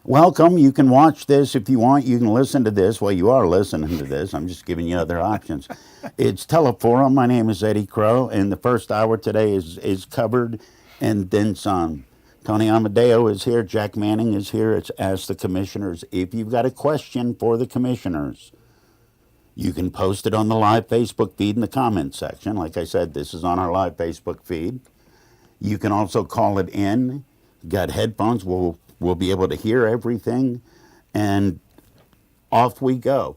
Welcome. You can watch this if you want. You can listen to this. Well, you are listening to this. I'm just giving you other options. It's Teleforum. My name is Eddie Crow, and the first hour today is covered and then some. Tony Amadio is here. Jack Manning is here. It's Ask the Commissioners. If you've got a question for the commissioners, you can post it on the live Facebook feed in the comments section. Like I said, this is on our live Facebook feed. You can also call it in. Got headphones. We'll be able to hear everything, and off we go.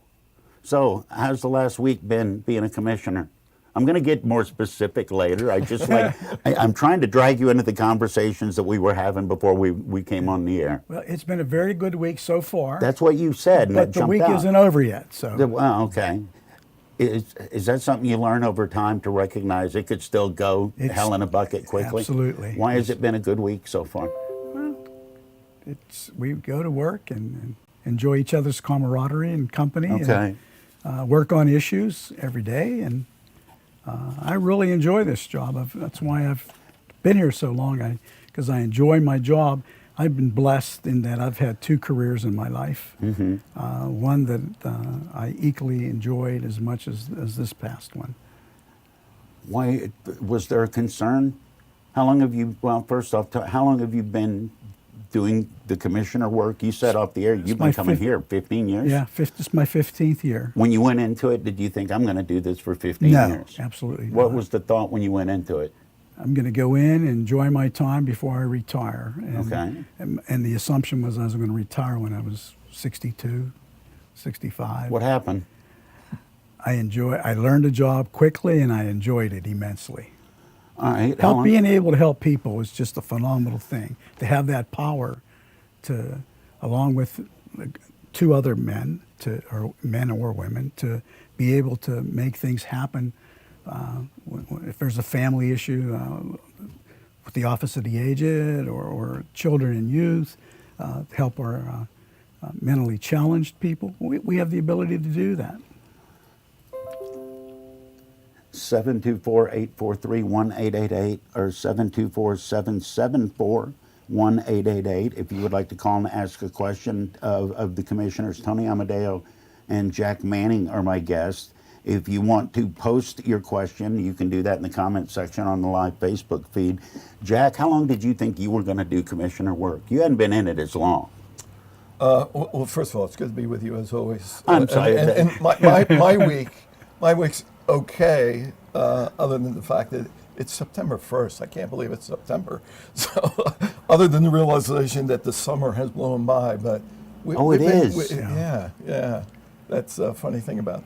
So, how's the last week been being a commissioner? I'm going to get more specific later. I'm trying to drag you into the conversations that we were having before we came on the air. Well, it's been a very good week so far. That's what you said, and but the week isn't over yet. So, well, okay. Is that something you learn over time to recognize it could still go hell in a bucket quickly? Absolutely. Why has it been a good week so far? We go to work and enjoy each other's camaraderie and company. Okay. And, work on issues every day, and I really enjoy this job. That's why I've been here so long. Because I enjoy my job. I've been blessed in that I've had two careers in my life. Mm-hmm. One that I equally enjoyed as much as this past one. Why was there a concern? How long have you? Well, first off, how long have you been doing the commissioner work? You said off the air you've been coming here 15 years? Yeah, this is my 15th year. When you went into it, did you think, I'm going to do this for 15 years? No, absolutely What not. was the thought when you went into it? I'm going to go in and enjoy my time before I retire. Okay. And the assumption was I was going to retire when I was 62, 65. What happened? I learned a job quickly, and I enjoyed it immensely. All right. Being able to help people is just a phenomenal thing. To have that power to, along with two other men, or men or women, to be able to make things happen. If there's a family issue with the Office of the Aged or children and youth, help our mentally challenged people, we have the ability to do that. 724-843-1888 or 724-774-1888 if you would like to call and ask a question of the commissioners. Tony Amadio and Jack Manning are my guests. If you want to post your question, you can do that in the comment section on the live Facebook feed. Jack, how long did you think you were going to do commissioner work? You hadn't been in it as long. Well, first of all, it's good to be with you as always. I'm sorry. And my week's okay, other than the fact that it's September 1st. I can't believe it's September. So, other than the realization that the summer has blown by, but it is. Yeah. That's a funny thing about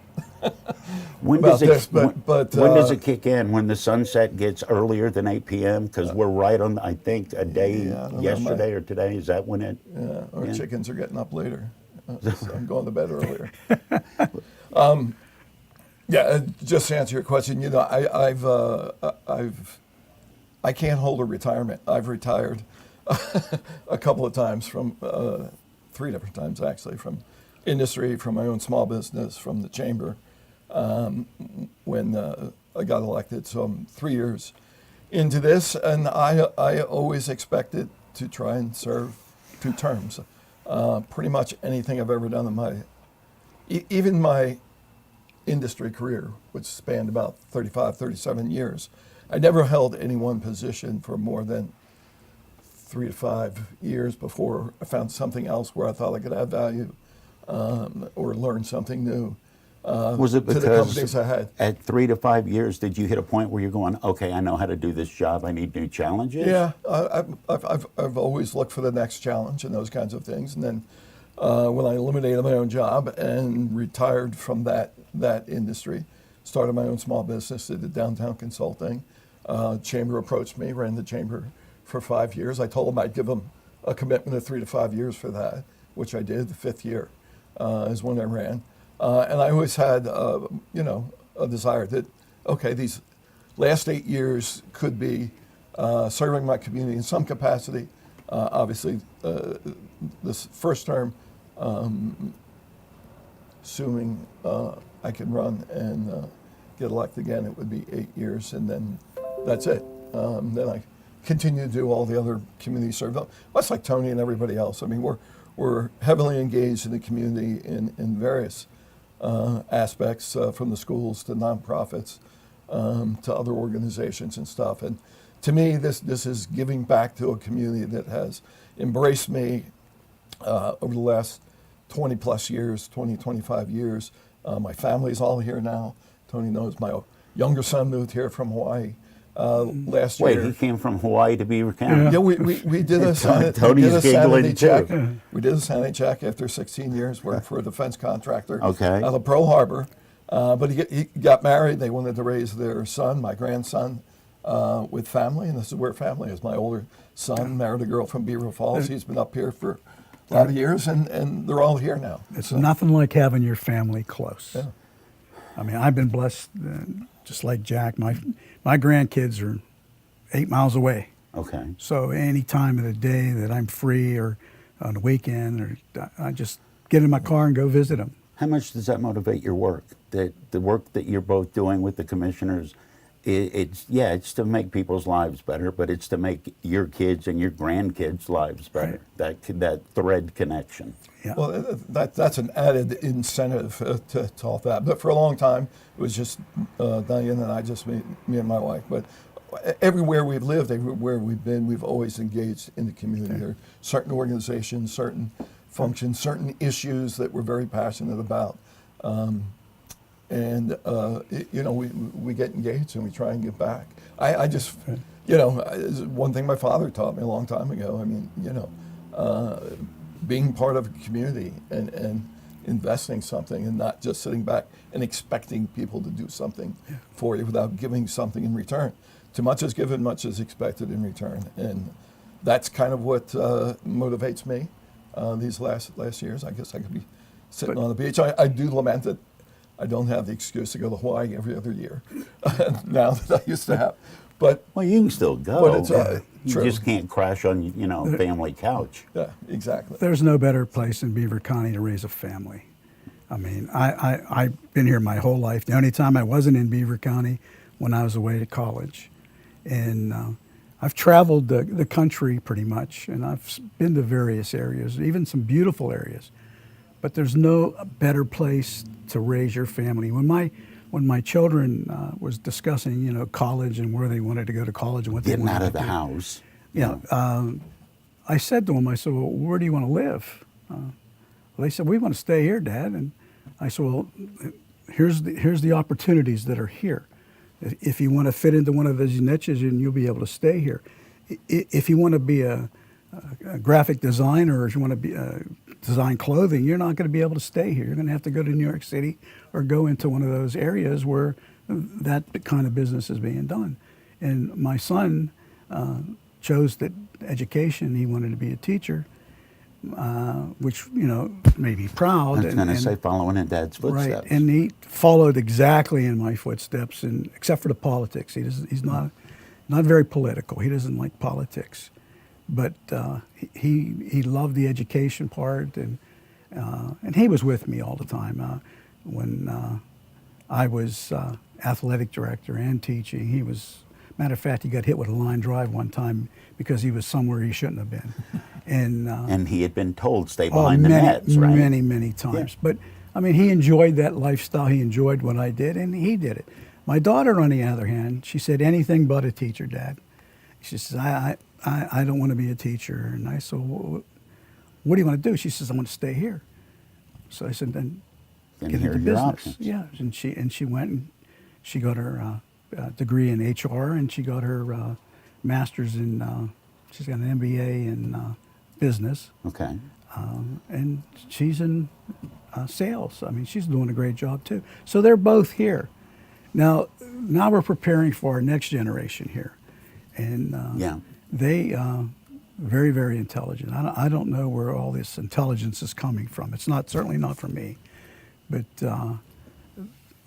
when about does this. When does it kick in? When the sunset gets earlier than 8 p.m.? Because we're right on, I think, a day yesterday or today. Is that when it? Yeah, our chickens are getting up later. So I'm going to bed earlier. Just to answer your question, I can't hold a retirement. I've retired a couple of times from 3 different times actually, from industry, from my own small business, from the chamber, when I got elected. So I'm 3 years into this, and I always expected to try and serve 2 terms. Pretty much anything I've ever done in even my industry career, which spanned about 35, 37 years, I never held any one position for more than 3 to 5 years before I found something else where I thought I could add value or learn something new. Was it because to the companies I had. At 3 to 5 years, did you hit a point where you're going, okay, I know how to do this job, I need new challenges? Yeah, I've always looked for the next challenge and those kinds of things. And then when I eliminated my own job and retired from that industry, started my own small business, did the downtown consulting. Chamber approached me, ran the chamber for 5 years. I told them I'd give them a commitment of 3 to 5 years for that, which I did. The 5th year is when I ran. And I always had, a desire that, okay, these last 8 years could be serving my community in some capacity. Obviously, this first term, assuming I can run and get elected again, it would be 8 years, and then that's it. Then I continue to do all the other community service. Much like Tony and everybody else. I mean, we're heavily engaged in the community in various aspects, from the schools to nonprofits, to other organizations and stuff. And to me, this is giving back to a community that has embraced me over the last 20 plus years, 20, 25 years. My family's all here now. Tony knows my younger son moved here from Hawaii last Wait, year. he came from Hawaii to Beaver County? Yeah, we did a Tony's giggling sanity check. too. We did a sanity check after 16 years working for a defense contractor Okay. out of Pearl Harbor. But he got married. They wanted to raise their son, my grandson, with family, and this is where family is. My older son married a girl from Beaver Falls. He's been up here for a lot of years, and they're all here now. It's nothing like having your family close. Yeah. I mean, I've been blessed, just like Jack. My grandkids are 8 miles away. Okay. So any time of the day that I'm free or on the weekend, or I just get in my car and go visit them. How much does that motivate your work? The work that you're both doing with the commissioners, it's to make people's lives better, but it's to make your kids and your grandkids' lives better. Right. That thread connection. Yeah. Well, that's an added incentive to all that. But for a long time, it was just Diane and I, just me and my wife. But everywhere we've lived, everywhere we've been, we've always engaged in the community. There are certain organizations, certain functions, certain issues that we're very passionate about. We get engaged and we try and give back. I just, one thing my father taught me a long time ago. I mean, being part of a community and investing something and not just sitting back and expecting people to do something for you without giving something in return. Too much is given, much is expected in return. And that's kind of what motivates me these last years. I guess I could be sitting on the beach. I do lament that I don't have the excuse to go to Hawaii every other year now that I used to have. But Well, you can still go. But it's, you true. just can't crash on, family couch. yeah, exactly. There's no better place in Beaver County to raise a family. I mean, I've been here my whole life. The only time I wasn't in Beaver County when I was away to college. And I've traveled the country pretty much, and I've been to various areas, even some beautiful areas. But there's no better place to raise your family. When my children was discussing, college and where they wanted to go to college and what Getting they wanted out of to the do, house. I said to them, I said, well, where do you want to live? Well, they said, we want to stay here, Dad. And I said, well, here's the opportunities that are here. If you want to fit into one of those niches, and you'll be able to stay here. If you want to be a graphic designer, or if you want to design clothing, you're not going to be able to stay here. You're going to have to go to New York City or go into one of those areas where that kind of business is being done. And my son chose that education. He wanted to be a teacher, which, made me proud. I was going to say following in Dad's footsteps. Right, and he followed exactly in my footsteps, and except for the politics. He's not very political. He doesn't like politics. But he loved the education part, and he was with me all the time. When I was athletic director and teaching, he was. Matter of fact, he got hit with a line drive one time because he was somewhere he shouldn't have been, And he had been told stay behind the nets, right? Many times. Yeah. But I mean, he enjoyed that lifestyle. He enjoyed what I did, and he did it. My daughter, on the other hand, she said anything but a teacher, Dad. She says, I don't want to be a teacher. And I said, well, what do you want to do? She says, I want to stay here. So I said, then get into business. Options. Yeah, and she went and she got her degree in HR, and she got her master's in. She's got an MBA in business. Okay. And she's in sales. I mean, she's doing a great job too. So they're both here. Now we're preparing for our next generation here, and they very, very intelligent. I don't know where all this intelligence is coming from. It's certainly not from me, but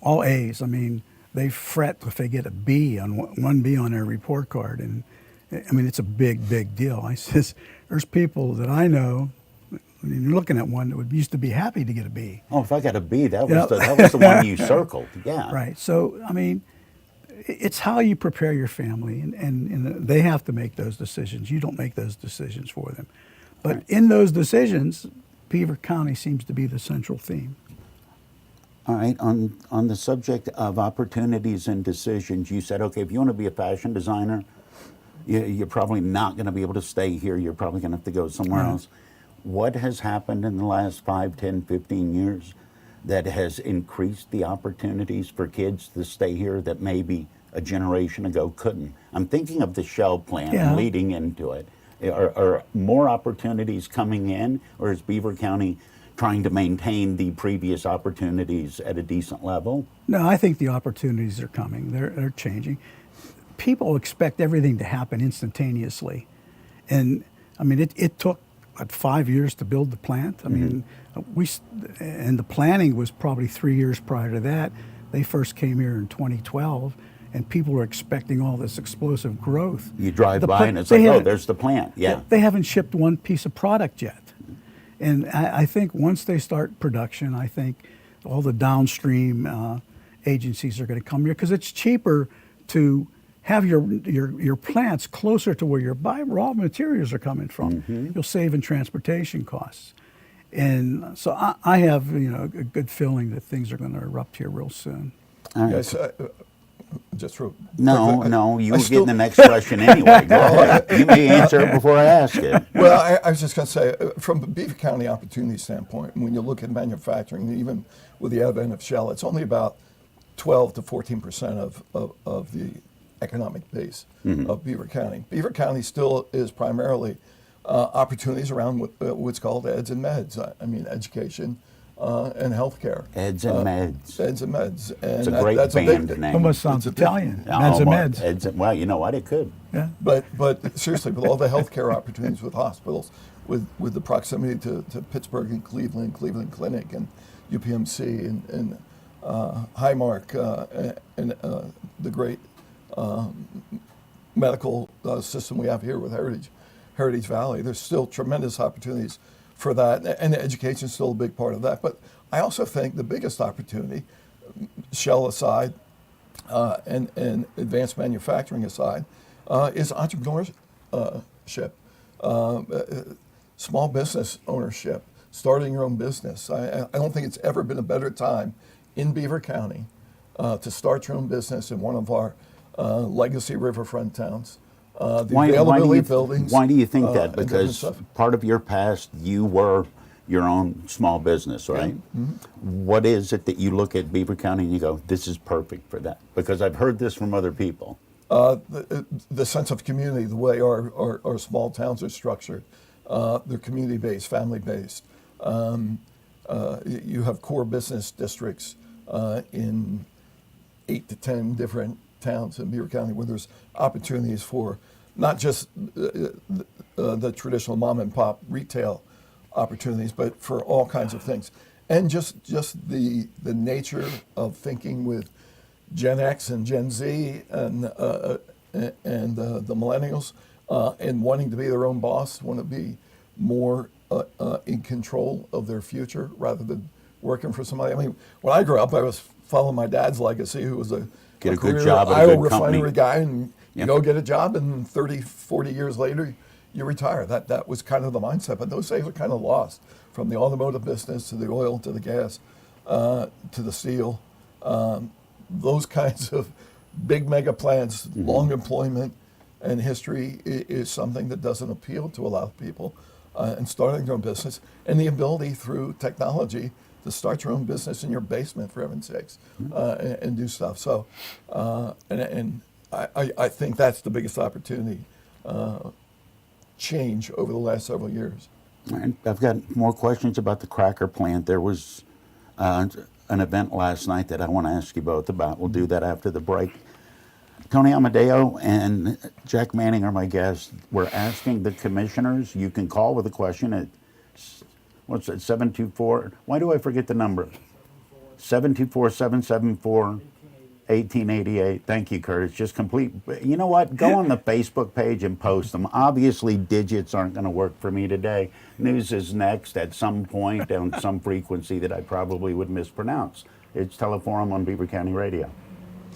all A's. I mean, they fret if they get a B on one B on their report card, and I mean, it's a big, big deal. I says, there's people that I know. I mean, you're looking at one that used to be happy to get a B. Oh, if I got a B, that was the one you circled. Yeah. Right. So, I mean, it's how you prepare your family, and they have to make those decisions. You don't make those decisions for them. But in those decisions, Beaver County seems to be the central theme. All right, on the subject of opportunities and decisions, you said, okay, if you want to be a fashion designer, you're probably not going to be able to stay here. You're probably going to have to go somewhere else. What has happened in the last 5, 10, 15 years that has increased the opportunities for kids to stay here that maybe a generation ago couldn't? I'm thinking of the Shell plant and leading into it. Are more opportunities coming in, or is Beaver County trying to maintain the previous opportunities at a decent level? No, I think the opportunities are coming. They're changing. People expect everything to happen instantaneously. And I mean, it took 5 years to build the plant. I mean, and the planning was probably 3 years prior to that. They first came here in 2012, and people were expecting all this explosive growth. You drive by and it's like, oh, there's the plant. Yeah. They haven't shipped one piece of product yet. And I think once they start production, I think all the downstream agencies are going to come here because it's cheaper to have your plants closer to where your raw materials are coming from. You'll save in transportation costs. And so I have a good feeling that things are going to erupt here real soon. All right. Yes, just real No, you were getting the next question anyway. Go ahead. You may answer it before I ask it. Well, I was just going to say, from a Beaver County opportunity standpoint, when you look at manufacturing, even with the advent of Shell, it's only about 12 to 14% of the economic base of Beaver County. Beaver County still is primarily opportunities around what's called EDS and MEDS. I mean, education and healthcare. EDS and MEDS. EDS and MEDS. And It's a great band name. Almost sounds Italian. Meds and meds. EDS and, well, you know what? It could. Yeah. But seriously, with all the healthcare opportunities with hospitals, with the proximity to Pittsburgh and Cleveland Clinic and UPMC and Highmark and the great medical system we have here with Heritage Valley, there's still tremendous opportunities for that, and education is still a big part of that. But I also think the biggest opportunity, Shell aside, and advanced manufacturing aside, is entrepreneurship, small business ownership, starting your own business. I don't think it's ever been a better time in Beaver County to start your own business in one of our legacy riverfront towns. Why do you think that? Because part of your past, you were your own small business, right? Yeah. Mm-hmm. What is it that you look at Beaver County and you go, this is perfect for that? Because I've heard this from other people. The sense of community, the way our small towns are structured, they're community-based, family-based. You have core business districts in 8 to 10 different towns in Beaver County where there's opportunities for not just the traditional mom and pop retail opportunities, but for all kinds of things. And just the nature of thinking with Gen X and Gen Z and the millennials and wanting to be their own boss, want to be more in control of their future rather than working for somebody. I mean, when I grew up, I was following my dad's legacy, who was a good career job at a Iowa good refinery company. guy, and you go get a job, and 30, 40 years later, you retire. That was kind of the mindset, but those days are kind of lost, from the automotive business to the oil to the gas to the steel. Those kinds of big mega plants, long employment and history is something that doesn't appeal to a lot of people. And starting their own business, and the ability through technology to start your own business in your basement, for heaven's sakes, and do stuff. So, and I think that's the biggest opportunity change over the last several years. And I've got more questions about the cracker plant. There was an event last night that I want to ask you both about. We'll do that after the break. Tony Amadio and Jack Manning are my guests. We're asking the commissioners. You can call with a question at, what's it, 724? Why do I forget the number? 724-774-1888. Thank you, Curtis. Just complete. You know what? Go on the Facebook page and post them. Obviously, digits aren't going to work for me today. News is next at some point on some frequency that I probably would mispronounce. It's Teleforum on Beaver County Radio.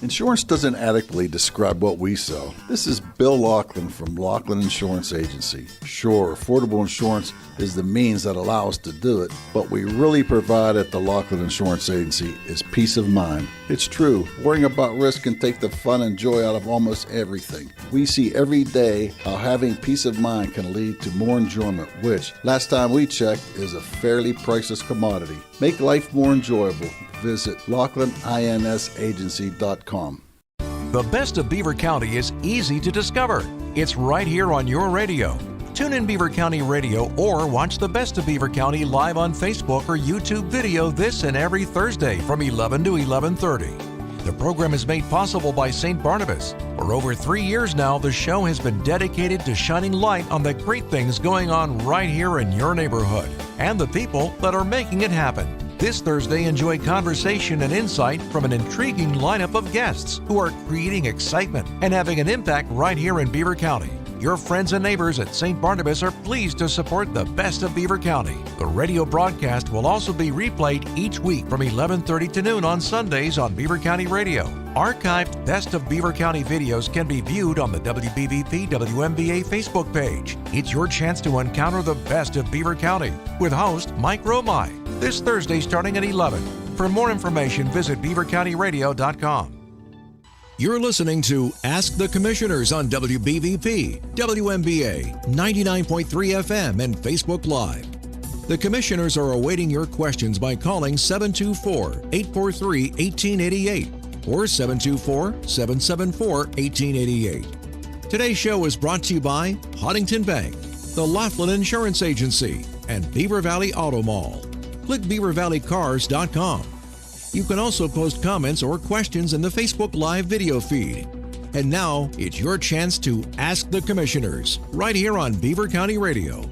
Insurance doesn't adequately describe what we sell. This is Bill Laughlin from Laughlin Insurance Agency. Sure, affordable insurance is the means that allow us to do it, but we really provide at the Laughlin Insurance Agency is peace of mind. It's true, worrying about risk can take the fun and joy out of almost everything. We see every day how having peace of mind can lead to more enjoyment, which, last time we checked, is a fairly priceless commodity. Make life more enjoyable. Visit LaughlinInsAgency.com. The best of Beaver County is easy to discover. It's right here on your radio. Tune in Beaver County Radio or watch the best of Beaver County live on Facebook or YouTube video this and every Thursday from 11 to 11:30. The program is made possible by St. Barnabas. For over 3 years now, the show has been dedicated to shining light on the great things going on right here in your neighborhood and the people that are making it happen. This Thursday, enjoy conversation and insight from an intriguing lineup of guests who are creating excitement and having an impact right here in Beaver County. Your friends and neighbors at St. Barnabas are pleased to support the best of Beaver County. The radio broadcast will also be replayed each week from 11:30 to noon on Sundays on Beaver County Radio. Archived Best of Beaver County videos can be viewed on the WBVP WMBA Facebook page. It's your chance to encounter the best of Beaver County with host Mike Romai this Thursday starting at 11. For more information, visit beavercountyradio.com. You're listening to Ask the Commissioners on WBVP, WMBA, 99.3 FM, and Facebook Live. The Commissioners are awaiting your questions by calling 724-843-1888 or 724-774-1888. Today's show is brought to you by Huntington Bank, the Laughlin Insurance Agency, and Beaver Valley Auto Mall. Click BeaverValleyCars.com. You can also post comments or questions in the Facebook Live video feed. And now, it's your chance to Ask the Commissioners, right here on Beaver County Radio.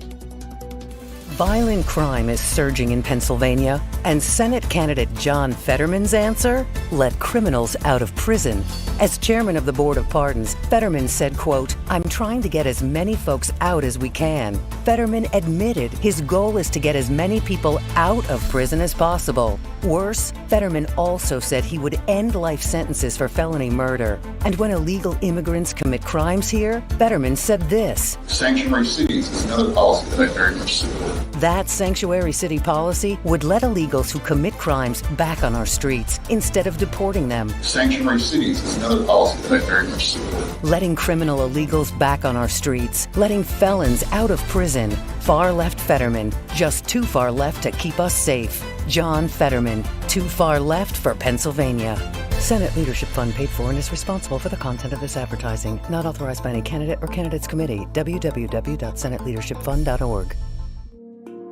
Violent crime is surging in Pennsylvania, and Senate candidate John Fetterman's answer? Let criminals out of prison. As chairman of the Board of Pardons, Fetterman said, quote, "I'm trying to get as many folks out as we can." Fetterman admitted his goal is to get as many people out of prison as possible. Worse, Fetterman also said he would end life sentences for felony murder. And when illegal immigrants commit crimes here, Fetterman said this: "Sanctuary cities is another policy that I very much support." That sanctuary city policy would let illegals who commit crimes back on our streets instead of deporting them. "Sanctuary cities is another policy that I very much support." Letting criminal illegals back on our streets, letting felons out of prison. Far left Fetterman, just too far left to keep us safe. John Fetterman, too far left for Pennsylvania. Senate Leadership Fund paid for and is responsible for the content of this advertising. Not authorized by any candidate or candidates committee. www.senateleadershipfund.org.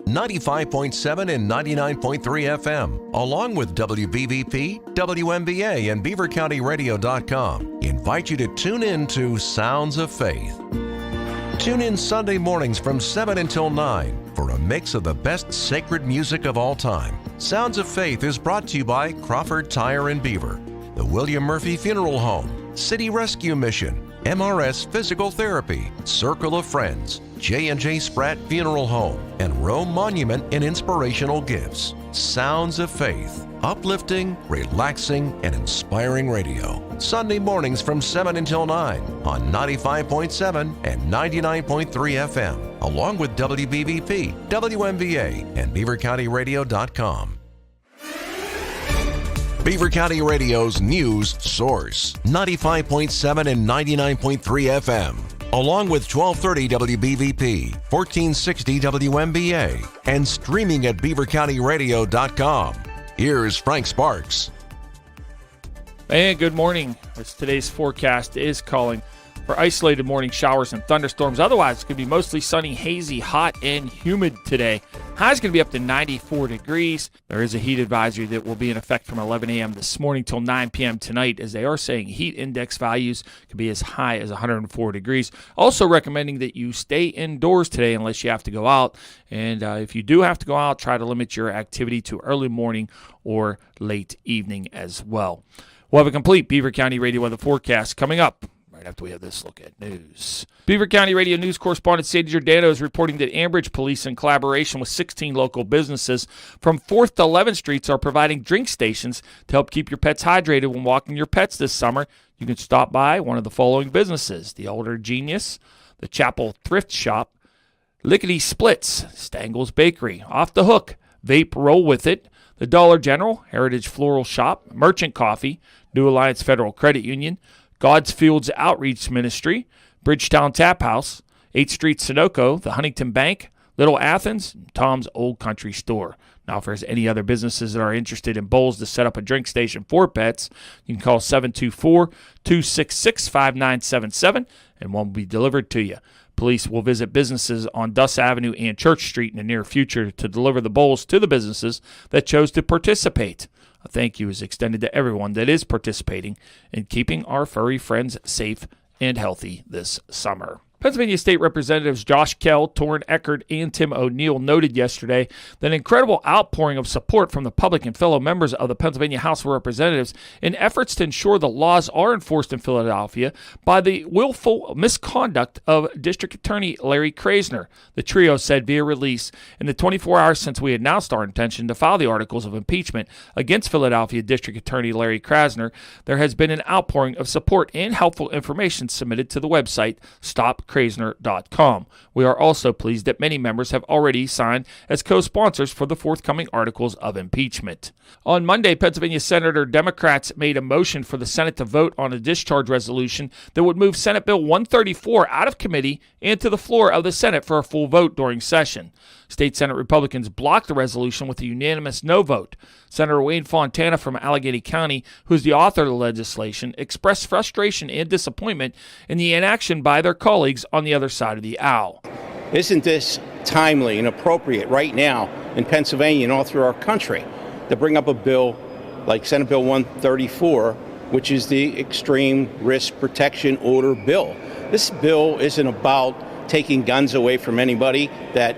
95.7 and 99.3 FM, along with WBVP, WMBA, and BeaverCountyRadio.com, invite you to tune in to Sounds of Faith. Tune in Sunday mornings from 7 until 9 for a mix of the best sacred music of all time. Sounds of Faith is brought to you by Crawford Tire and Beaver, the William Murphy Funeral Home, City Rescue Mission, MRS Physical Therapy, Circle of Friends, J&J Spratt Funeral Home, and Rome Monument and Inspirational Gifts. Sounds of Faith, uplifting, relaxing, and inspiring radio. Sunday mornings from 7 until 9 on 95.7 and 99.3 FM, along with WBVP, WMBA, and BeaverCountyRadio.com. Beaver County Radio's news source, 95.7 and 99.3 FM, along with 1230 WBVP, 1460 WMBA, and streaming at BeaverCountyRadio.com. Here's Frank Sparks. And good morning. As today's forecast is calling for isolated morning showers and thunderstorms. Otherwise, it's going to be mostly sunny, hazy, hot, and humid today. High's going to be up to 94 degrees. There is a heat advisory that will be in effect from 11 a.m. this morning till 9 p.m. tonight, as they are saying heat index values could be as high as 104 degrees. Also recommending that you stay indoors today unless you have to go out. And if you do have to go out, try to limit your activity to early morning or late evening as well. We'll have a complete Beaver County Radio weather forecast coming up right right after we have this look at news. Beaver County Radio News correspondent Sadie Giordano is reporting that Ambridge Police, in collaboration with 16 local businesses from 4th to 11th Streets, are providing drink stations to help keep your pets hydrated when walking your pets this summer. You can stop by one of the following businesses: the Older Genius, the Chapel Thrift Shop, Lickety Splits, Stangle's Bakery, Off the Hook, Vape Roll With It, the Dollar General, Heritage Floral Shop, Merchant Coffee, New Alliance Federal Credit Union, God's Fields Outreach Ministry, Bridgetown Tap House, 8th Street Sunoco, the Huntington Bank, Little Athens, and Tom's Old Country Store. Now, if there's any other businesses that are interested in bowls to set up a drink station for pets, you can call 724-266-5977, and one will be delivered to you. Police will visit businesses on Duss Avenue and Church Street in the near future to deliver the bowls to the businesses that chose to participate. A thank you is extended to everyone that is participating in keeping our furry friends safe and healthy this summer. Pennsylvania State Representatives Josh Kell, Torrin Eckert, and Tim O'Neill noted yesterday that an incredible outpouring of support from the public and fellow members of the Pennsylvania House of Representatives in efforts to ensure the laws are enforced in Philadelphia by the willful misconduct of District Attorney Larry Krasner. The trio said via release, in the 24 hours since we announced our intention to file the articles of impeachment against Philadelphia District Attorney Larry Krasner, there has been an outpouring of support and helpful information submitted to the website stopkrasner.com. We are also pleased that many members have already signed as co-sponsors for the forthcoming articles of impeachment. On Monday, Pennsylvania Senator Democrats made a motion for the Senate to vote on a discharge resolution that would move Senate Bill 134 out of committee and to the floor of the Senate for a full vote during session. State Senate Republicans blocked the resolution with a unanimous no vote. Senator Wayne Fontana from Allegheny County, who's the author of the legislation, expressed frustration and disappointment in the inaction by their colleagues on the other side of the aisle. Isn't this timely and appropriate right now in Pennsylvania and all through our country to bring up a bill like Senate Bill 134, which is the Extreme Risk Protection Order bill? This bill isn't about taking guns away from anybody that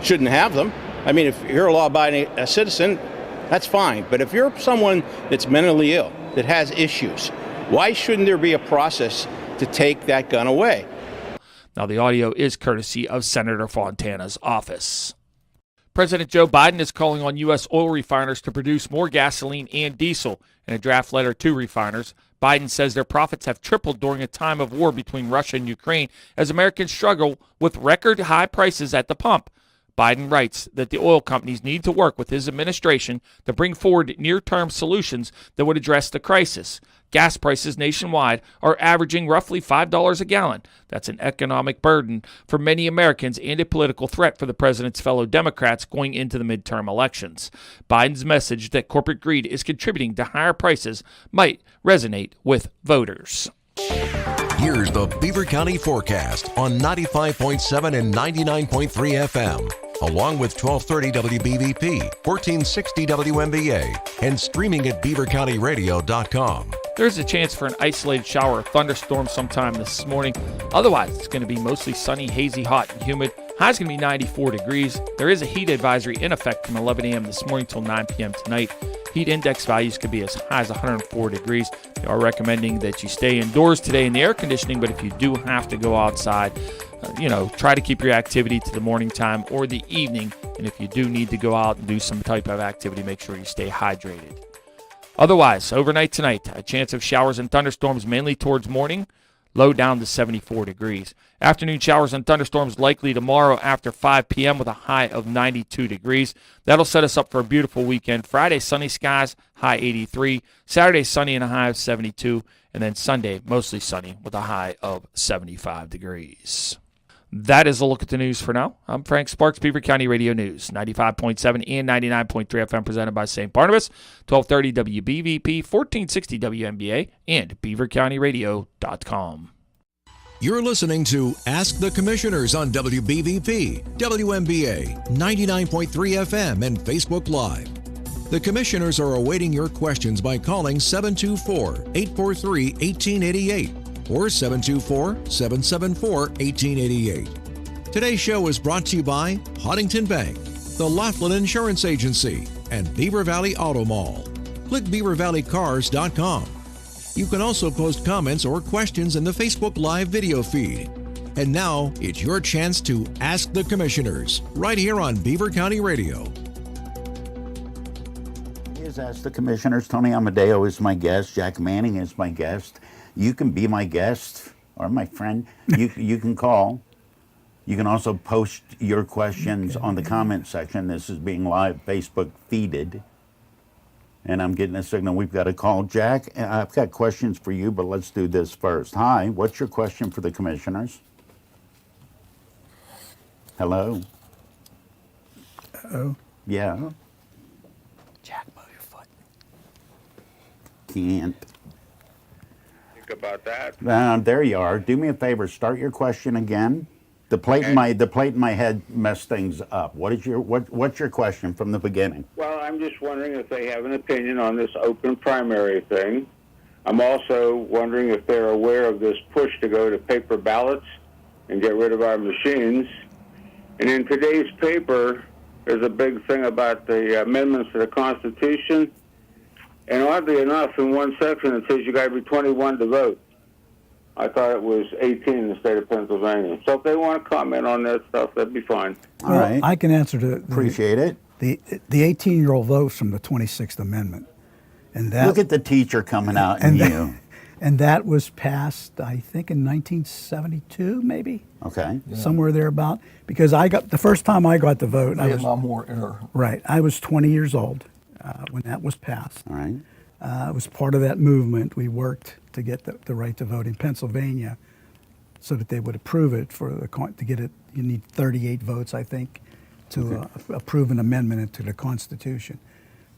shouldn't have them. I mean, if you're a law-abiding citizen, that's fine. But if you're someone that's mentally ill, that has issues, why shouldn't there be a process to take that gun away? Now, the audio is courtesy of Senator Fontana's office. President Joe Biden is calling on U.S. oil refiners to produce more gasoline and diesel. In a draft letter to refiners, Biden says their profits have tripled during a time of war between Russia and Ukraine as Americans struggle with record high prices at the pump. Biden writes that the oil companies need to work with his administration to bring forward near-term solutions that would address the crisis. Gas prices nationwide are averaging roughly $5 a gallon. That's an economic burden for many Americans and a political threat for the president's fellow Democrats going into the midterm elections. Biden's message that corporate greed is contributing to higher prices might resonate with voters. Here's the Beaver County forecast on 95.7 and 99.3 FM, along with 1230 WBVP, 1460 WMBA, and streaming at beavercountyradio.com. There's a chance for an isolated shower or thunderstorm sometime this morning. Otherwise, it's going to be mostly sunny, hazy, hot, and humid. High's going to be 94 degrees. There is a heat advisory in effect from 11 a.m. this morning till 9 p.m. tonight. Heat index values could be as high as 104 degrees. They are recommending that you stay indoors today in the air conditioning, but if you do have to go outside, try to keep your activity to the morning time or the evening. And if you do need to go out and do some type of activity, make sure you stay hydrated. Otherwise, overnight tonight, a chance of showers and thunderstorms mainly towards morning, low down to 74 degrees. Afternoon showers and thunderstorms likely tomorrow after 5 p.m. with a high of 92 degrees. That'll set us up for a beautiful weekend. Friday, sunny skies, high 83. Saturday, sunny and a high of 72. And then Sunday, mostly sunny with a high of 75 degrees. That is a look at the news for now. I'm Frank Sparks, Beaver County Radio News, 95.7 and 99.3 FM, presented by St. Barnabas, 1230 WBVP, 1460 WMBA, and beavercountyradio.com. You're listening to Ask the Commissioners on WBVP, WMBA, 99.3 FM, and Facebook Live. The Commissioners are awaiting your questions by calling 724-843-1888. or 724-774-1888. Today's show is brought to you by Huntington Bank, the Laughlin Insurance Agency, and Beaver Valley Auto Mall. Click beavervalleycars.com. You can also post comments or questions in the Facebook Live video feed. And now it's your chance to ask the commissioners right here on Beaver County Radio. Is Ask the Commissioners. Tony Amadio is my guest. Jack Manning is my guest. You can be my guest or my friend. You can call. You can also post your questions on the comment section. This is being live Facebook feeded. And I'm getting a signal. We've got a call. Jack, I've got questions for you, but let's do this first. Hi, what's your question for the commissioners? Hello? Oh, Yeah. Jack, move your foot. Can't. Think about that. There you are. Do me a favor. Start your question again. The plate in my head messed things up. What's your question from the beginning? Well, I'm just wondering if they have an opinion on this open primary thing. I'm also wondering if they're aware of this push to go to paper ballots and get rid of our machines. And in today's paper, there's a big thing about the amendments to the Constitution. And oddly enough, in one section it says you got to be 21 to vote. I thought it was 18 in the state of Pennsylvania. So if they want to comment on that stuff, that'd be fine. All right. I can answer Appreciate it. The 18-year-old votes from the 26th Amendment, and that Look at the teacher coming out in you. And that was passed, I think, in 1972, maybe. Okay. Somewhere thereabout. Because the first time I got the vote, Vietnam War era. right. I was 20 years old when that was passed. All right. I was part of that movement. We worked to get the right to vote in Pennsylvania, so that they would approve it. To get it, you need 38 votes, I think, to approve an amendment into the Constitution.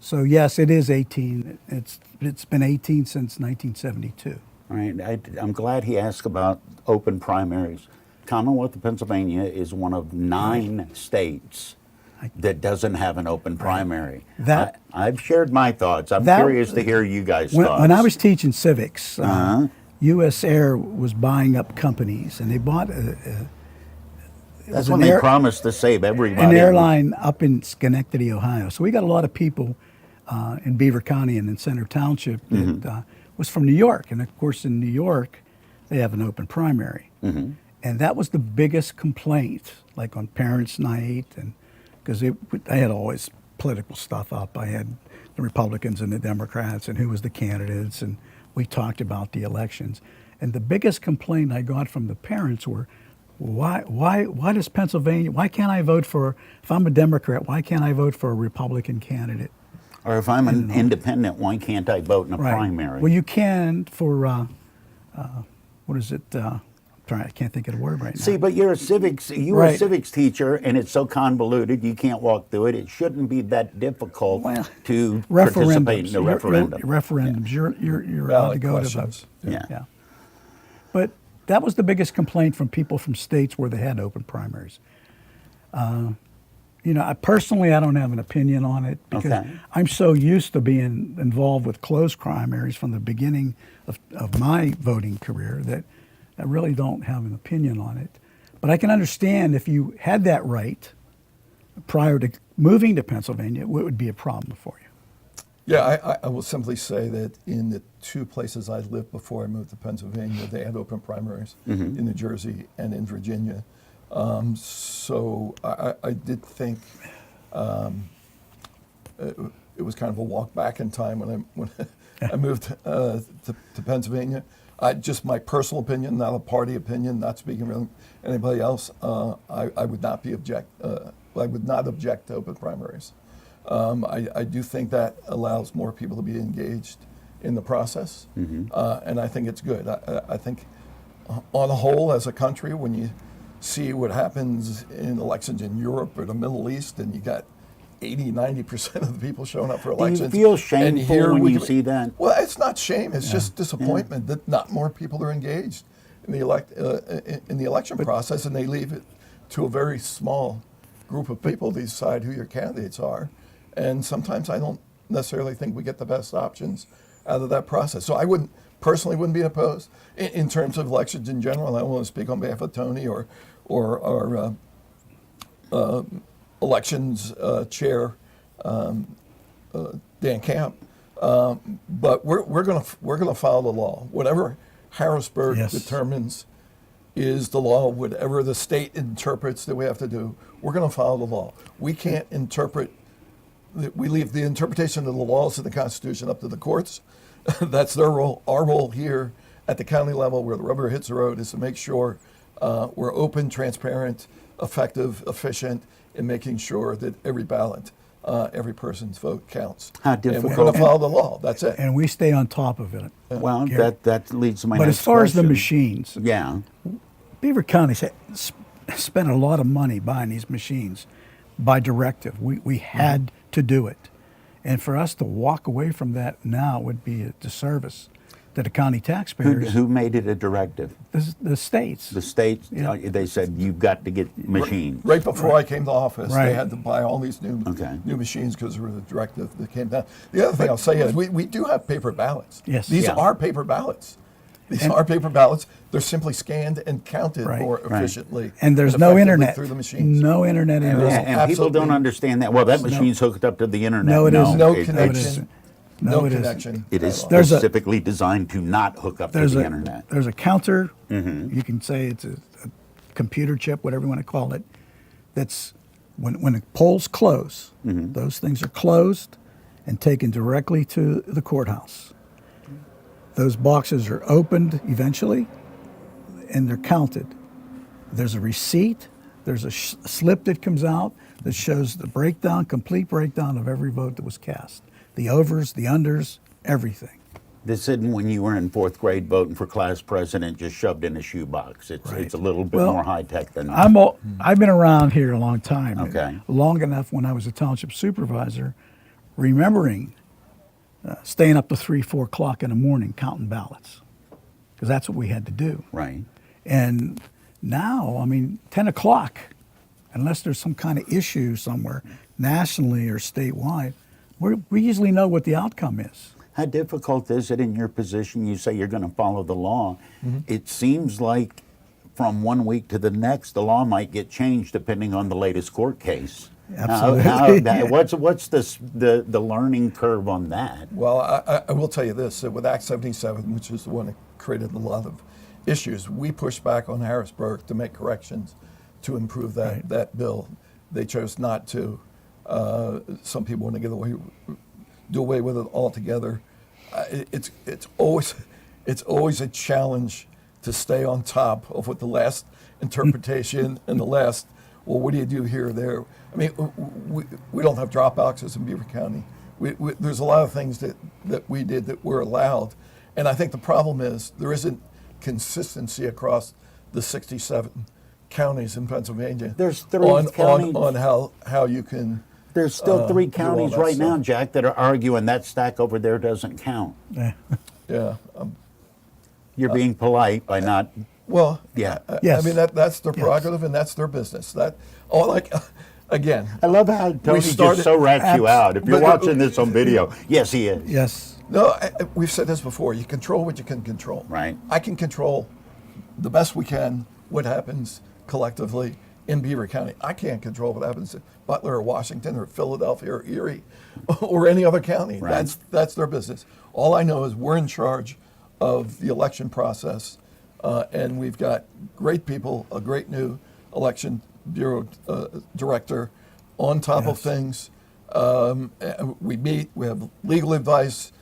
So yes, it is 18. It's been 18 since 1972. All right. I'm glad he asked about open primaries. Commonwealth of Pennsylvania is one of 9 states that doesn't have an open primary. I've shared my thoughts. I'm curious to hear you guys' thoughts. When I was teaching civics, U.S. Air was buying up companies, and they bought that's when they promised to save everybody. An airline up in Schenectady, Ohio. So we got a lot of people in Beaver County and in Center Township that was from New York. And of course, in New York, they have an open primary. And that was the biggest complaint, like on Parents' Night, and because I had always political stuff up. I had the Republicans and the Democrats and who was the candidates, and we talked about the elections. And the biggest complaint I got from the parents were, why does Pennsylvania, why can't I vote for, if I'm a Democrat, why can't I vote for a Republican candidate? Or if I'm an independent, why can't I vote in a primary? Well, you can for, what is it? I can't think of the word right now. See, but you're a civics teacher, and it's so convoluted you can't walk through it. It shouldn't be that difficult to participate in the referendum. Referendums, you're allowed to go to those. Yeah. But that was the biggest complaint from people from states where they had open primaries. I personally, I don't have an opinion on it because I'm so used to being involved with closed primaries from the beginning of my voting career that I really don't have an opinion on it. But I can understand if you had that right prior to moving to Pennsylvania, it would be a problem for you. Yeah, I will simply say that in the 2 places I lived before I moved to Pennsylvania, they had open primaries in New Jersey and in Virginia. So I did think it was kind of a walk back in time when I moved to Pennsylvania. Just my personal opinion, not a party opinion, not speaking for anybody else. I would not object to open primaries. I do think that allows more people to be engaged in the process, and I think it's good. I think, on the whole, as a country, when you see what happens in elections in Europe or the Middle East, and you got 80-90% of the people showing up for elections. Do you feel shameful when you see that? Well, it's not shame. It's just disappointment that not more people are engaged in the election process, and they leave it to a very small group of people to decide who your candidates are. And sometimes I don't necessarily think we get the best options out of that process. So I personally wouldn't be opposed in terms of elections in general. I don't want to speak on behalf of Tony or elections chair Dan Camp. But we're gonna follow the law. Whatever Harrisburg Yes. determines is the law. Whatever the state interprets that we have to do, we're gonna follow the law. We can't interpret. We leave the interpretation of the laws of the Constitution up to the courts. That's their role. Our role here at the county level, where the rubber hits the road, is to make sure we're open, transparent, effective, efficient in making sure that every ballot, every person's vote counts. How And we're difficult- going to follow the law. That's it. And we stay on top of it. Well, Gary. that leads to my But next as far as the question. machines, Yeah. Beaver County spent a lot of money buying these machines by directive. We had to do it. And for us to walk away from that now would be a disservice to the county taxpayers. Who made it a directive? The states. The states. Yeah. They said you've got to get machines. Right before I came to office, Right. they had to buy all these new Okay. new machines because there was a directive that came down. The other thing I'll say is we do have paper ballots. Yes. These Yeah. are paper ballots. These are paper ballots. They're simply scanned and counted Right. more Right. efficiently. And there's and no effectively internet. through the machines. No internet in And there. there's And people don't absolutely- understand that. Well, that machine's hooked up to the internet. No, it isn't. No it- connection. it's- No it isn't. connection. It is at all. There's a- specifically designed to not hook up to the internet. There's a counter. Mm-hmm. You can say it's a computer chip, whatever you want to call it. That's when the polls close. Mm-hmm. Those things are closed and taken directly to the courthouse. Those boxes are opened eventually, and they're counted. There's a receipt. There's a slip that comes out that shows the breakdown, complete breakdown of every vote that was cast. The overs, the unders, everything. This isn't when you were in fourth grade voting for class president, just shoved in a shoebox. It's Right. it's a little bit Well, more high tech than that. I've been around here a long time. Okay. Long enough when I was a township supervisor, remembering staying up to 3, 4 o'clock in the morning counting ballots, because that's what we had to do. Right. And now, I mean, 10 o'clock, unless there's some kind of issue somewhere, nationally or statewide, we usually know what the outcome is. How difficult is it in your position? You say you're going to follow the law. Mm-hmm. It seems like from one week to the next, the law might get changed depending on the latest court case. Absolutely. What's the learning curve on that? Well, I will tell you this, that with Act 77, which is the one that created a lot of issues, we pushed back on Harrisburg to make corrections to improve that bill. They chose not to. Some people want to do away with it altogether. It's always a challenge to stay on top of what the last interpretation and the last, well, what do you do here or there? I mean, we don't have drop boxes in Beaver County. There's a lot of things that we did that were allowed. And I think the problem is there isn't consistency across the 67 counties in Pennsylvania. There's 3 counties. On how you can. There's still 3 do all counties that right now, stuff. Jack, that are arguing that stack over there doesn't count. Yeah. You're being polite by not. Well, Yeah. Yes. I mean that's their prerogative and that's their business. Again. I love how Tony started- just so rats you out. If you're but- watching this on video, yes, he is. Yes. No, we've said this before. You control what you can control. Right. I can control the best we can what happens collectively in Beaver County. I can't control what happens in Butler or Washington or Philadelphia or Erie or any other county. Right. That's their business. All I know is we're in charge of the election process, and we've got great people, a great new election bureau director on top of things. We meet, we have legal advice,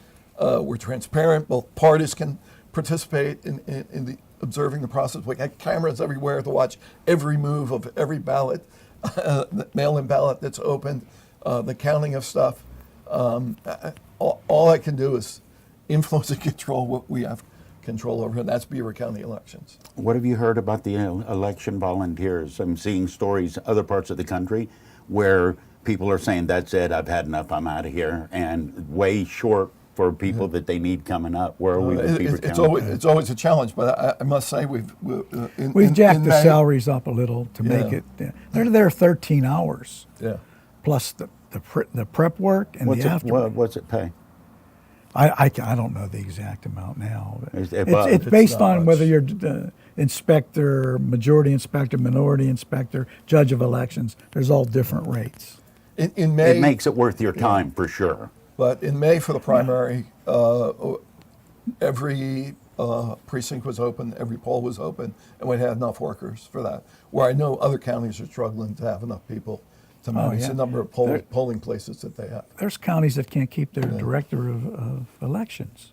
we're transparent, both parties can participate in the observing the process. We got cameras everywhere to watch every move of every ballot, the mail-in ballot that's opened, the counting of stuff. All I can do is influence and control what we have control over, and that's Beaver County elections. What have you heard about the election volunteers? I'm seeing stories other parts of the country where people are saying, that's it, I've had enough, I'm out of here, and way short for people that they need coming up. Where are we with Beaver County? It's always a challenge, but I must say we've Jacked the salaries up a little to make Yeah. it. They're there 13 hours Yeah. plus the prep work and the after. What's it pay? I don't know the exact amount now. But It's it's above. based not on much. whether you're inspector, majority inspector, minority inspector, judge of elections. There's all different rates. In May, It makes it worth your time for sure. But in May for the primary, every precinct was open, every poll was open, and we had enough workers for that. Where I know other counties are struggling to have enough people to manage the number of polling places that they have. There's counties that can't keep their director of elections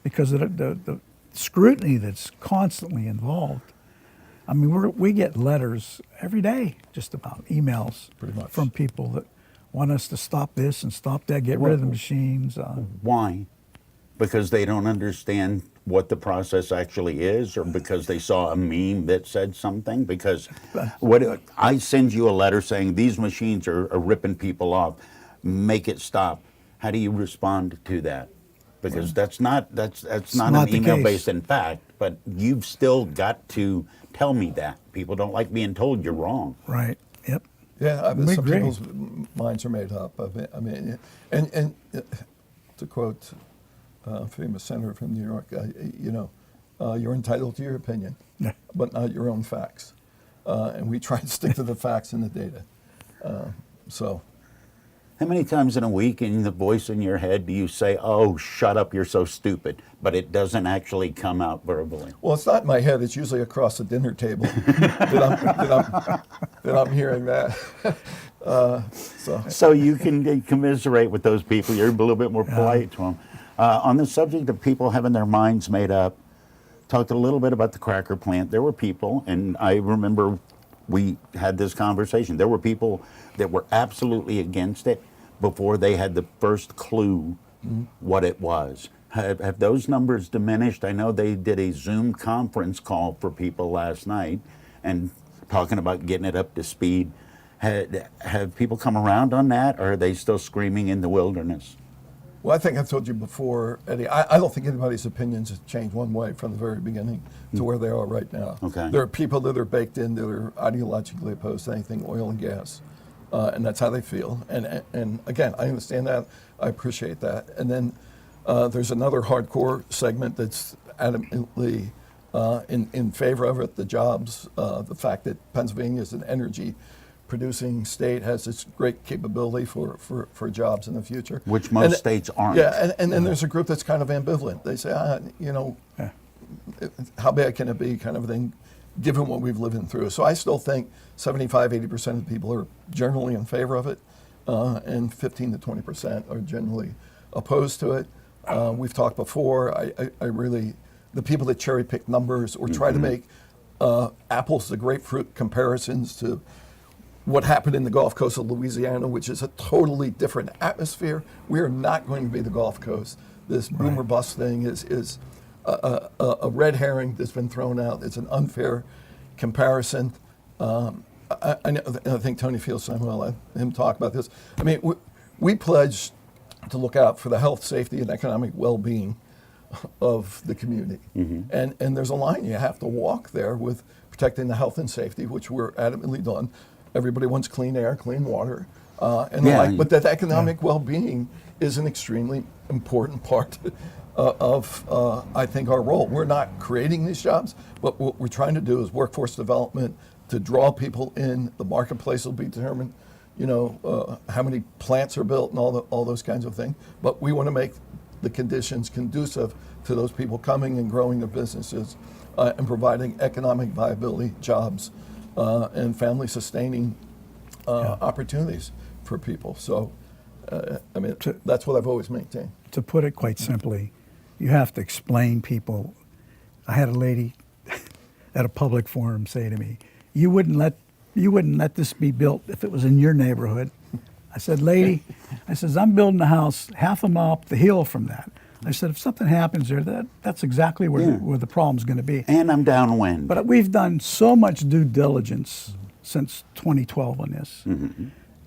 because of the scrutiny that's constantly involved. I mean, we get letters every day, just about emails Pretty much. from people that want us to stop this and stop that, get rid of the machines. Why? Because they don't understand what the process actually is, or because they saw a meme that said something? Because what I send you a letter saying these machines are ripping people off, make it stop. How do you respond to that? Because that's not an email based in fact, but you've still got to tell me that. People don't like being told you're wrong. Right. Yep. Yeah, I mean, We some agree. people's minds are made up. I mean, and to quote a famous senator from New York, you're entitled to your opinion, Yeah. but not your own facts. And we try to stick to the facts and the data. So, How many times in a week in the voice in your head do you say, "Oh, shut up, you're so stupid," but it doesn't actually come out verbally? well, it's not in my head. It's usually across the dinner table that I'm hearing that. So you can commiserate with those people. You're a little bit more polite to them. On the subject of people having their minds made up, talked a little bit about the cracker plant. There were people, and I remember we had this conversation. There were people that were absolutely against it before they had the first clue what it was. Have those numbers diminished? I know they did a Zoom conference call for people last night and talking about getting it up to speed. Have people come around on that, or are they still screaming in the wilderness? Well, I think I've told you before, Eddie, I don't think anybody's opinions have changed one way from the very beginning to where they are right now. Okay. There are people that are baked in that are ideologically opposed to anything oil and gas, and that's how they feel. And again, I understand that. I appreciate that. And then there's another hardcore segment that's adamantly in favor of it, the jobs, the fact that Pennsylvania is an energy producing state, has this great capability for jobs in the future. Which most states aren't. Yeah, and then there's a group that's kind of ambivalent. They say, how bad can it be, kind of thing, given what we've lived through. So I still think 75, 80% of the people are generally in favor of it, and 15 to 20% are generally opposed to it. We've talked before, I really, the people that cherry pick numbers or try to make apples to grapefruit comparisons to what happened in the Gulf Coast of Louisiana, which is a totally different atmosphere. We are not going to be the Gulf Coast. This boom or bust thing is a red herring that's been thrown out. It's an unfair comparison. I think Tony feels I'm going to let him talk about this. I mean, we pledged to look out for the health, safety, and economic well-being of the community. And there's a line you have to walk there with protecting the health and safety, which we're adamantly done. Everybody wants clean air, clean water, and the like. But that economic well-being is an extremely important part of, I think, our role. We're not creating these jobs, but what we're trying to do is workforce development to draw people in. The marketplace will be determined, how many plants are built and all those kinds of things. But we want to make the conditions conducive to those people coming and growing their businesses and providing economic viability, jobs, and family sustaining opportunities for people. So, I mean, that's what I've always maintained. To put it quite simply, you have to explain people. I had a lady at a public forum say to me, you wouldn't let this be built if it was in your neighborhood. I said, lady, I'm building a house half a mile up the hill from that. I said, if something happens there, that's exactly where the problem's going to be. And I'm downwind. But we've done so much due diligence since 2012 on this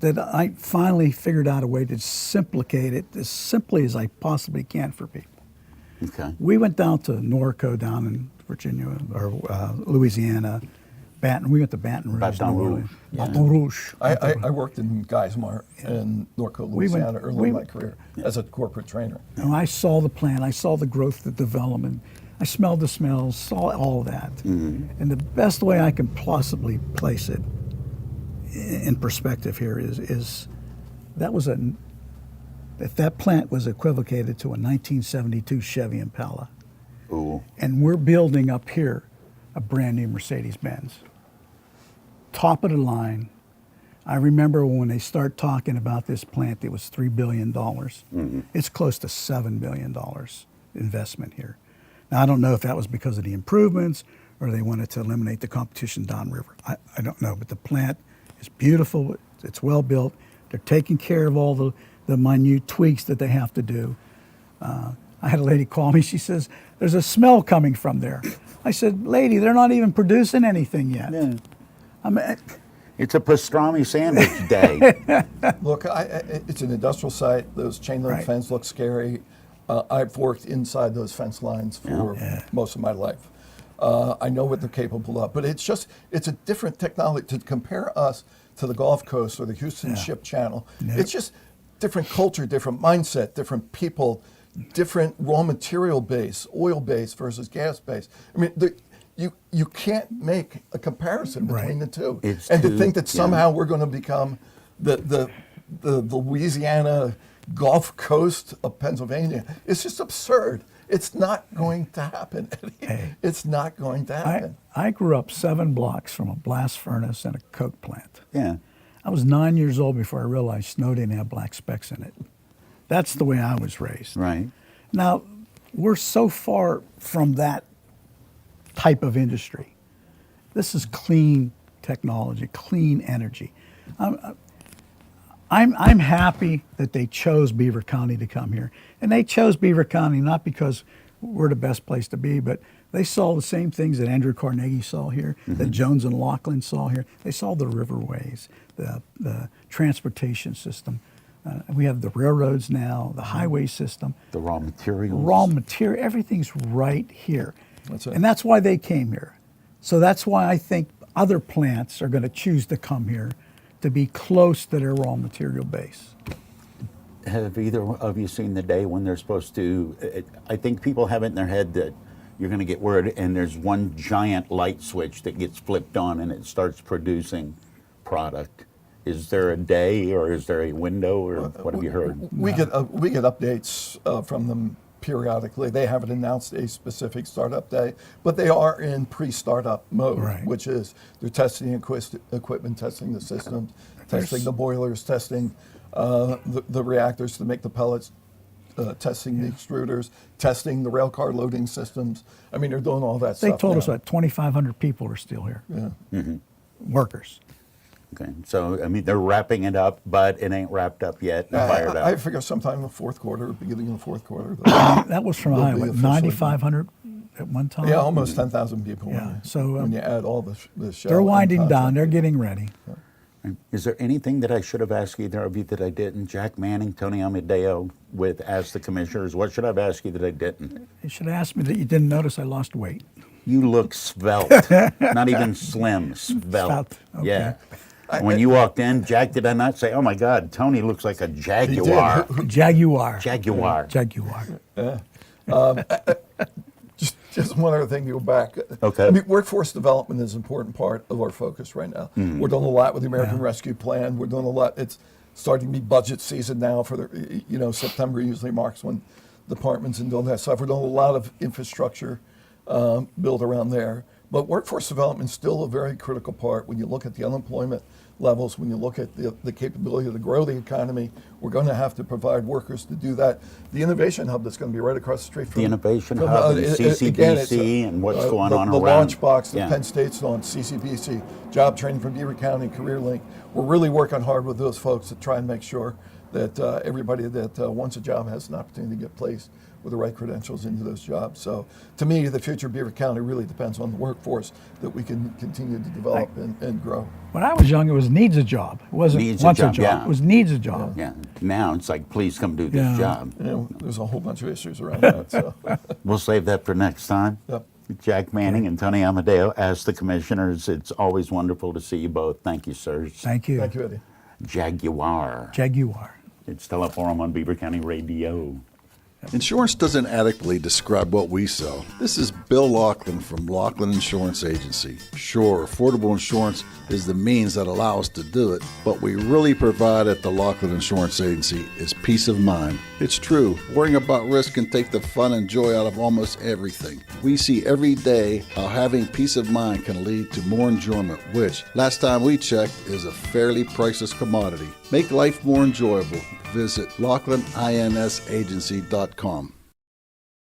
that I finally figured out a way to simplify it as simply as I possibly can for people. Okay. We went down to Norco down in Virginia or Louisiana. We went to Baton Rouge. Baton Rouge. Baton Rouge. I worked in Geismar in Norco, Louisiana early in my career as a corporate trainer. And I saw the plan. I saw the growth, the development. I smelled the smells, saw all of that. And the best way I can possibly place it in perspective here is that was if that plant was equivocated to a 1972 Chevy Impala, Ooh. and we're building up here a brand new Mercedes-Benz, top of the line. I remember when they start talking about this plant, it was $3 billion. It's close to $7 billion investment here. Now, I don't know if that was because of the improvements or they wanted to eliminate the competition downriver. I don't know, but the plant is beautiful. It's well built. They're taking care of all the minute tweaks that they have to do. I had a lady call me. She says, there's a smell coming from there. I said, lady, they're not even producing anything yet. Yeah. I mean, It's a pastrami sandwich day. Look, it's an industrial site. Those chain link Right. fence look scary. I've worked inside those fence lines for most of my life. I know what they're capable of, but it's a different technology. To compare us to the Gulf Coast or the Houston Ship Channel, it's just different culture, different mindset, different people, different raw material base, oil base versus gas base. I mean, you can't make a comparison between the two. It's and to too- think that somehow we're going to become the Louisiana Gulf Coast of Pennsylvania, it's just absurd. It's not going to happen, Eddie. Hey. It's not going to happen. I grew up 7 blocks from a blast furnace and a coke plant. Yeah. I was 9 years old before I realized snow didn't have black specks in it. That's the way I was raised. Right. Now, we're so far from that type of industry. This is clean technology, clean energy. I'm happy that they chose Beaver County to come here. And they chose Beaver County not because we're the best place to be, but they saw the same things that Andrew Carnegie saw here, that Jones and Laughlin saw here. They saw the riverways, the transportation system. We have the railroads now, the highway system. The raw materials. Raw material, everything's right here. That's it. And that's why they came here. So that's why I think other plants are going to choose to come here to be close to their raw material base. Have either of you seen the day when they're supposed to? I think people have it in their head that you're going to get word, and there's one giant light switch that gets flipped on and it starts producing product. Is there a day, or is there a window, or what have you heard? We get updates from them periodically. They haven't announced a specific startup day, but they are in pre-startup mode, Right. which is they're testing equipment, testing the systems, testing the boilers, testing the reactors to make the pellets, testing the extruders, testing the rail car loading systems. I mean, they're doing all that They stuff told now. us that 2,500 people are still here, workers. Okay, so I mean they're wrapping it up, but it ain't wrapped up yet and fired up. I figure sometime in the fourth quarter, beginning of the fourth quarter. That was from They'll Iowa, be officially- 9,500 at one time. Yeah, almost 10,000 people. Yeah, so, when you add all the shell They're and winding down. contract. They're getting ready. Is there anything that I should have asked either of you that I didn't? Jack Manning, Tony Amadio, as the commissioners. What should I have asked you that I didn't? You should ask me that you didn't notice I lost weight. You look svelte, not even slim, svelte. Svelte, okay. Yeah. When you walked in, Jack, did I not say, "Oh my God, Tony looks like a jaguar"? Jaguar. Jaguar. Jaguar. Just one other thing to go back. Okay. I mean, workforce development is an important part of our focus right now. We're doing a lot with the American Rescue Plan. We're doing a lot. It's starting to be budget season now for the, September usually marks when departments and doing that stuff. We're doing a lot of infrastructure build around there. But workforce development is still a very critical part when you look at the unemployment levels, when you look at the capability to grow the economy. We're going to have to provide workers to do that. The innovation hub that's going to be right across the street from The innovation hub and CCBC and what's going on the around. launch box that Yeah. Penn State's on, CCBC, job training from Beaver County, Career Link. We're really working hard with those folks to try and make sure that everybody that wants a job has an opportunity to get placed with the right credentials into those jobs. So to me, the future of Beaver County really depends on the workforce that we can continue to develop and grow. When I was young, it was needs a job. It wasn't Needs a wants job, yeah. It was needs a job. Yeah. Now it's like, please come do this Yeah. job. There's a whole bunch of issues around that. So. We'll save that for next time. Yep. Jack Manning and Tony Amadeo as the commissioners. It's always wonderful to see you both. Thank you, sirs. Thank you. Thank you, Eddie. Jaguar. Jaguar. It's Teleforum on Beaver County Radio. Insurance doesn't adequately describe what we sell. This is Bill Laughlin from Laughlin Insurance Agency. Sure, affordable insurance is the means that allow us to do it, but we really provide at the Laughlin Insurance Agency is peace of mind. It's true, worrying about risk can take the fun and joy out of almost everything. We see every day how having peace of mind can lead to more enjoyment, which, last time we checked, is a fairly priceless commodity. Make life more enjoyable. Visit LaughlinInsAgency.com.